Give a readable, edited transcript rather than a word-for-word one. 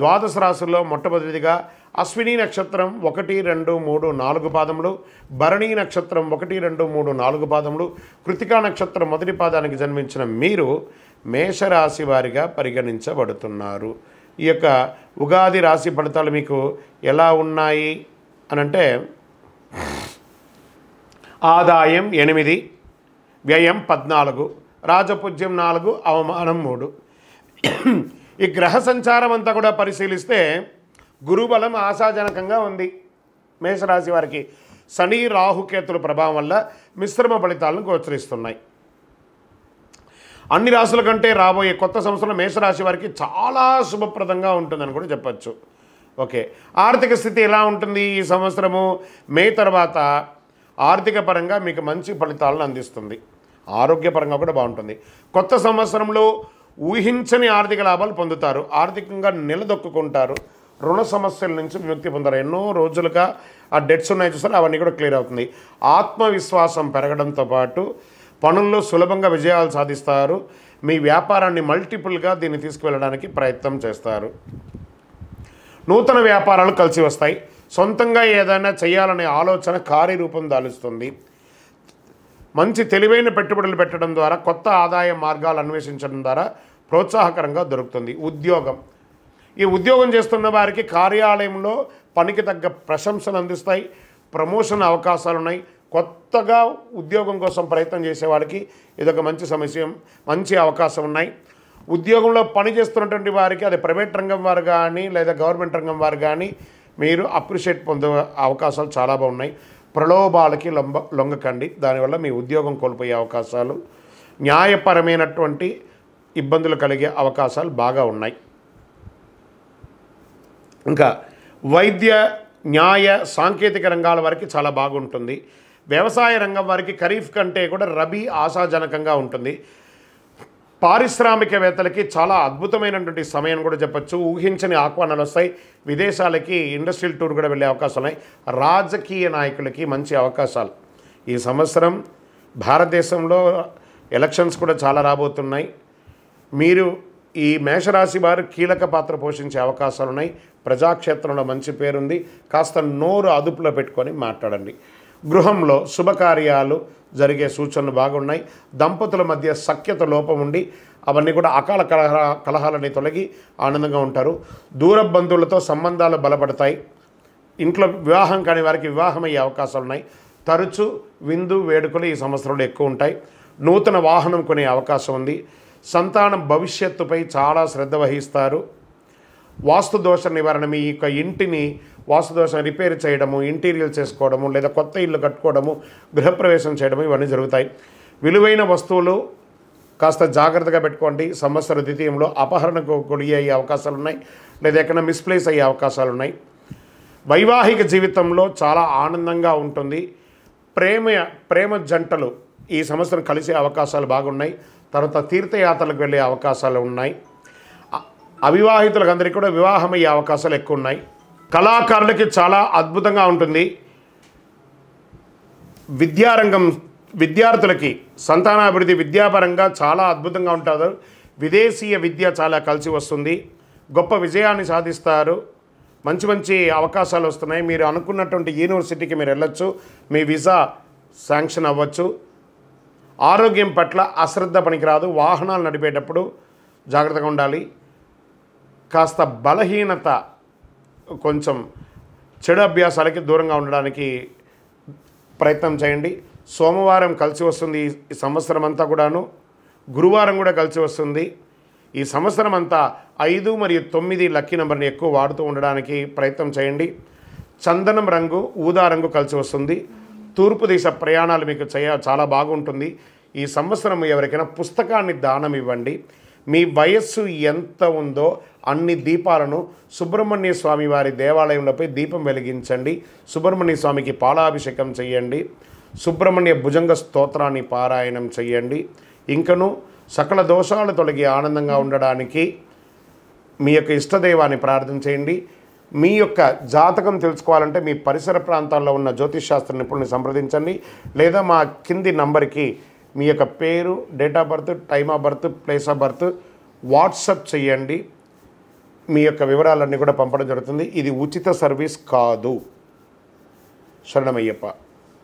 ద్వాదశ రాశుల్లో మొట్టమొదటిదిగా అశ్విని నక్షత్రం 1, 2, 3, 4 పాదములు, భరణి నక్షత్రం 1, 2, 3, 4 పాదములు, కృతికా నక్షత్రం మొదటి పాదానికి జన్మించిన మీరు మేషరాశి వారిగా పరిగణించబడుతున్నారు. ఈ యొక్క ఉగాది రాశి ఫలితాలు మీకు ఎలా ఉన్నాయి అనంటే, ఆదాయం 8, వ్యయం 14, రాజపూజ్యం 4, అవమానం 3. ఈ గ్రహ సంచారం అంతా కూడా పరిశీలిస్తే గురుబలం ఆశాజనకంగా ఉంది. మేషరాశి వారికి శని రాహుకేతుల ప్రభావం వల్ల మిశ్రమ ఫలితాలను గోచరిస్తున్నాయి. అన్ని రాశుల కంటే రాబోయే కొత్త సంవత్సరం మేషరాశి వారికి చాలా శుభప్రదంగా ఉంటుందని కూడా చెప్పచ్చు. ఓకే, ఆర్థిక స్థితి ఎలా ఉంటుంది ఈ సంవత్సరము? మే తర్వాత ఆర్థిక పరంగా మీకు మంచి ఫలితాలను అందిస్తుంది. ఆరోగ్యపరంగా కూడా బాగుంటుంది. కొత్త సంవత్సరంలో ఊహించని ఆర్థిక లాభాలు పొందుతారు. ఆర్థికంగా నిలదొక్కుంటారు. రుణ సమస్యల నుంచి విముక్తి పొందారు. ఎన్నో రోజులుగా ఆ డెట్స్ ఉన్నాయి చూసారు, అవన్నీ కూడా క్లియర్ అవుతుంది. ఆత్మవిశ్వాసం పెరగడంతో పాటు పనుల్లో సులభంగా విజయాలు సాధిస్తారు. మీ వ్యాపారాన్ని మల్టిపుల్గా దీన్ని తీసుకువెళ్ళడానికి ప్రయత్నం చేస్తారు. నూతన వ్యాపారాలు కలిసి వస్తాయి. సొంతంగా ఏదైనా చేయాలనే ఆలోచన కార్యరూపం దాలుస్తుంది. మంచి తెలివైన పెట్టుబడులు పెట్టడం ద్వారా, కొత్త ఆదాయ మార్గాలు అన్వేషించడం ద్వారా ప్రోత్సాహకరంగా దొరుకుతుంది. ఉద్యోగం, ఈ ఉద్యోగం చేస్తున్న వారికి కార్యాలయంలో పనికి తగ్గ ప్రశంసలు అందిస్తాయి. ప్రమోషన్ అవకాశాలు ఉన్నాయి. కొత్తగా ఉద్యోగం కోసం ప్రయత్నం చేసేవాడికి ఇదొక మంచి సమస్య, మంచి అవకాశం ఉన్నాయి. ఉద్యోగంలో పని చేస్తున్నటువంటి వారికి, అది ప్రైవేట్ రంగం వారు కానీ లేదా గవర్నమెంట్ రంగం వారు కానీ, మీరు అప్రిషియేట్ పొందే అవకాశాలు చాలా బాగున్నాయి. ప్రలోభాలకి లొంగకండి, దానివల్ల మీ ఉద్యోగం కోల్పోయే అవకాశాలు, న్యాయపరమైనటువంటి ఇబ్బందులు కలిగే అవకాశాలు బాగా ఉన్నాయి. ఇంకా వైద్య, న్యాయ, సాంకేతిక రంగాల వారికి చాలా బాగుంటుంది. వ్యవసాయ రంగం వారికి ఖరీఫ్ కంటే కూడా రబీ ఆశాజనకంగా ఉంటుంది. పారిశ్రామికవేత్తలకి చాలా అద్భుతమైనటువంటి సమయం కూడా చెప్పచ్చు. ఊహించని ఆహ్వానాలు వస్తాయి. విదేశాలకి ఇండస్ట్రియల్ టూర్ కూడా వెళ్ళే అవకాశాలు ఉన్నాయి. రాజకీయ నాయకులకి మంచి అవకాశాలు. ఈ సంవత్సరం భారతదేశంలో ఎలక్షన్స్ కూడా చాలా రాబోతున్నాయి. మీరు ఈ మేషరాశి వారు కీలక పాత్ర పోషించే అవకాశాలు ఉన్నాయి. ప్రజాక్షేత్రంలో మంచి పేరుంది. కాస్త నోరు అదుపులో పెట్టుకొని మాట్లాడండి. గృహంలో శుభకార్యాలు జరిగే సూచనలు బాగున్నాయి. దంపతుల మధ్య సఖ్యత లోపం ఉండి అవన్నీ కూడా అకాల కలహాలని తొలగి ఆనందంగా ఉంటారు. దూర బంధువులతో సంబంధాలు బలపడతాయి. ఇంట్లో వివాహం కాని వారికి వివాహం అయ్యే అవకాశాలు ఉన్నాయి. తరచూ విందు వేడుకలు ఈ సంవత్సరంలో ఎక్కువ ఉంటాయి. నూతన వాహనం కొనే అవకాశం ఉంది. సంతానం భవిష్యత్తుపై చాలా శ్రద్ధ వహిస్తారు. వాస్తు దోష నివారణ, మీ యొక్క ఇంటిని వాస్తుదోషం రిపేర్ చేయడము, ఇంటీరియర్ చేసుకోవడము, లేదా కొత్త ఇల్లు కట్టుకోవడము, గృహప్రవేశం చేయడము, ఇవన్నీ జరుగుతాయి. విలువైన వస్తువులు కాస్త జాగ్రత్తగా పెట్టుకోండి. సంవత్సర ద్వితీయంలో అపహరణకు గురి అయ్యే అవకాశాలు ఉన్నాయి, లేదా ఎక్కడైనా మిస్ప్లేస్ అయ్యే అవకాశాలు ఉన్నాయి. వైవాహిక జీవితంలో చాలా ఆనందంగా ఉంటుంది. ప్రేమ జంటలు ఈ సంవత్సరం కలిసే అవకాశాలు బాగున్నాయి. తర్వాత తీర్థయాత్రలకు వెళ్ళే అవకాశాలు ఉన్నాయి. అవివాహితులకు అందరికీ కూడా వివాహం అయ్యే అవకాశాలు ఎక్కువ ఉన్నాయి. కళాకారులకి చాలా అద్భుతంగా ఉంటుంది. విద్యార్థులకి సంతానాభివృద్ధి విద్యాపరంగా చాలా అద్భుతంగా ఉంటారు. విదేశీయ విద్య చాలా కలిసి వస్తుంది. గొప్ప విజయాన్ని సాధిస్తారు. మంచి మంచి అవకాశాలు వస్తున్నాయి. మీరు అనుకున్నటువంటి యూనివర్సిటీకి మీరు వెళ్ళొచ్చు. మీ వీసా శాంక్షన్ అవ్వచ్చు. ఆరోగ్యం పట్ల అశ్రద్ధ పనికిరాదు. వాహనాలు నడిపేటప్పుడు జాగ్రత్తగా ఉండాలి. కాస్త బలహీనత, కొంచెం చెడు అభ్యాసాలకి దూరంగా ఉండడానికి ప్రయత్నం చేయండి. సోమవారం కలిసి వస్తుంది ఈ సంవత్సరం అంతా కూడాను. గురువారం కూడా కలిసి వస్తుంది. ఈ సంవత్సరం అంతా 5 మరియు 9 లక్కీ నెంబర్ని ఎక్కువ వాడుతూ ఉండడానికి ప్రయత్నం చేయండి. చందనం రంగు, ఊదా రంగు కలిసి వస్తుంది. తూర్పు దిశ ప్రయాణాలు మీకు చాలా బాగుంటుంది. ఈ సంవత్సరం ఎవరికైనా పుస్తకాన్ని దానం ఇవ్వండి. మీ వయస్సు ఎంత ఉందో అన్ని దీపాలను సుబ్రహ్మణ్య స్వామి వారి దేవాలయంలోపై దీపం వెలిగించండి. సుబ్రహ్మణ్య స్వామికి పాలాభిషేకం చేయండి. సుబ్రహ్మణ్య భుజంగ స్తోత్రాన్ని పారాయణం చేయండి. ఇంకను సకల దోషాలు తొలగి ఆనందంగా ఉండడానికి మీ యొక్క ఇష్టదైవాన్ని ప్రార్థన చేయండి. మీ యొక్క జాతకం తెలుసుకోవాలంటే మీ పరిసర ప్రాంతాల్లో ఉన్న జ్యోతిష్ శాస్త్ర నిపుణుల్ని సంప్రదించండి, లేదా మా కింది నంబర్కి మీ యొక్క పేరు, date of birth, time of birth, place of birth WhatsApp చేయండి. మీ యొక్క వివరాలన్నీ కూడా పంపడం జరుగుతుంది. ఇది ఉచిత సర్వీస్ కాదు. శరణమయ్యప్ప.